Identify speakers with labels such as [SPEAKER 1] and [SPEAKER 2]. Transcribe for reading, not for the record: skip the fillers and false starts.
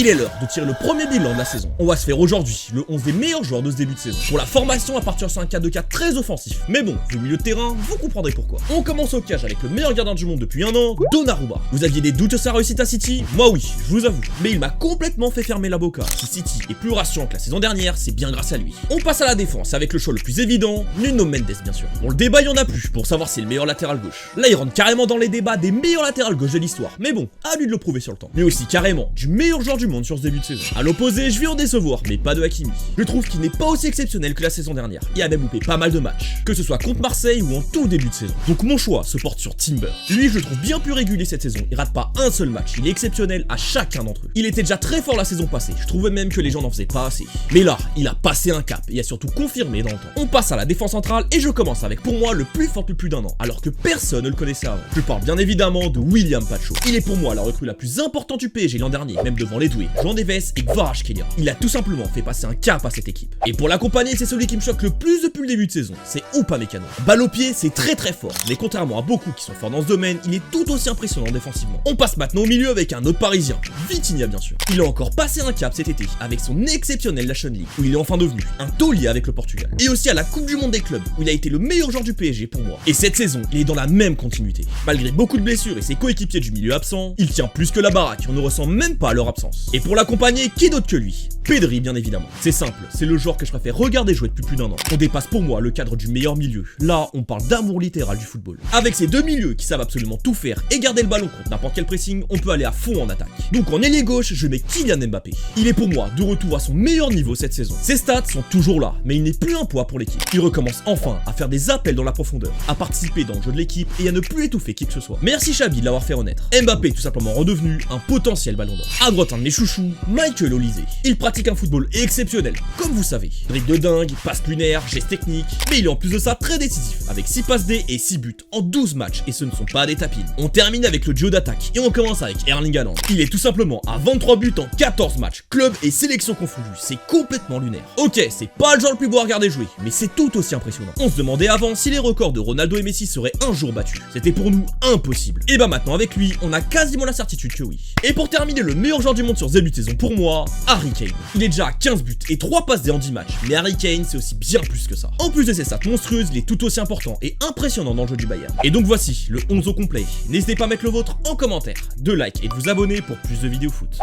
[SPEAKER 1] Il est l'heure de tirer le premier bilan de la saison. On va se faire aujourd'hui le 11 des meilleurs joueurs de ce début de saison. Pour la formation, à partir sur un 4-2-4 très offensif. Mais bon, vu le milieu de terrain, vous comprendrez pourquoi. On commence au cage avec le meilleur gardien du monde depuis un an, Donnarumma. Vous aviez des doutes sur sa réussite à City? Moi oui, je vous avoue. Mais il m'a complètement fait fermer la boca. Si City est plus rassurant que la saison dernière, c'est bien grâce à lui. On passe à la défense avec le choix le plus évident, Nuno Mendes bien sûr. Bon, le débat il y en a plus pour savoir si c'est le meilleur latéral gauche. Là il rentre carrément dans les débats des meilleurs latérales gauche de l'histoire. Mais bon, à lui de le prouver sur le temps. Mais aussi carrément du meilleur joueur du monde sur ce début de saison. À l'opposé, je vais en décevoir, mais pas de Hakimi. Je trouve qu'il n'est pas aussi exceptionnel que la saison dernière. Il a même loupé pas mal de matchs, que ce soit contre Marseille ou en tout début de saison. Donc mon choix se porte sur Timber. Lui, je le trouve bien plus régulier cette saison. Il rate pas un seul match. Il est exceptionnel à chacun d'entre eux. Il était déjà très fort la saison passée. Je trouvais même que les gens n'en faisaient pas assez. Mais là, il a passé un cap et a surtout confirmé dans le temps. On passe à la défense centrale et je commence avec pour moi le plus fort depuis plus d'un an, alors que personne ne le connaissait avant. Je parle bien évidemment de William Pacho. Il est pour moi la recrue la plus importante du PSG l'an dernier, même devant les doués, Jean Neves et Kvaratskhelia. Il a tout simplement fait passer un cap à cette équipe. Et pour l'accompagner, c'est celui qui me choque le plus depuis le début de saison, c'est Upamecano. Balle au pied, c'est très fort, mais contrairement à beaucoup qui sont forts dans ce domaine, il est tout aussi impressionnant défensivement. On passe maintenant au milieu avec un autre parisien, Vitinha bien sûr. Il a encore passé un cap cet été avec son exceptionnel Nation League, où il est enfin devenu un taulier avec le Portugal. Et aussi à la Coupe du Monde des clubs, où il a été le meilleur joueur du PSG pour moi. Et cette saison, il est dans la même continuité. Malgré beaucoup de blessures et ses coéquipiers du milieu absents, il tient plus que la baraque, on ne ressent même pas leur absence. Et pour l'accompagner, qui d'autre que lui? Pedri bien évidemment. C'est simple, c'est le joueur que je préfère regarder jouer depuis plus d'un an. On dépasse pour moi le cadre du meilleur milieu. Là, on parle d'amour littéral du football. Avec ces deux milieux qui savent absolument tout faire et garder le ballon contre n'importe quel pressing, on peut aller à fond en attaque. Donc en ailier gauche, je mets Kylian Mbappé. Il est pour moi de retour à son meilleur niveau cette saison. Ses stats sont toujours là, mais il n'est plus un poids pour l'équipe. Il recommence enfin à faire des appels dans la profondeur, à participer dans le jeu de l'équipe et à ne plus étouffer qui que ce soit. Merci Xavi de l'avoir fait renaître. Mbappé est tout simplement redevenu un potentiel ballon d'or. À droite, un de mes chouchous, Michael Olise. Il pratique un football exceptionnel, comme vous savez. Dribble de dingue, passe lunaire, geste technique, mais il est en plus de ça très décisif, avec 6 passes D et 6 buts en 12 matchs, et ce ne sont pas des tapines. On termine avec le duo d'attaque, et on commence avec Erling Haaland. Il est tout simplement à 23 buts en 14 matchs, club et sélection confondus, c'est complètement lunaire. Ok, c'est pas le genre le plus beau à regarder jouer, mais c'est tout aussi impressionnant. On se demandait avant si les records de Ronaldo et Messi seraient un jour battus. C'était pour nous impossible. Et bah maintenant avec lui, on a quasiment la certitude que oui. Et pour terminer, le meilleur joueur du monde sur ce début de saison pour moi, Harry Kane. Il est déjà à 15 buts et 3 passes D en 10 matchs, mais Harry Kane c'est aussi bien plus que ça. En plus de ses stats monstrueuses, il est tout aussi important et impressionnant dans le jeu du Bayern. Et donc voici le 11 au complet. N'hésitez pas à mettre le vôtre en commentaire, de like et de vous abonner pour plus de vidéos foot.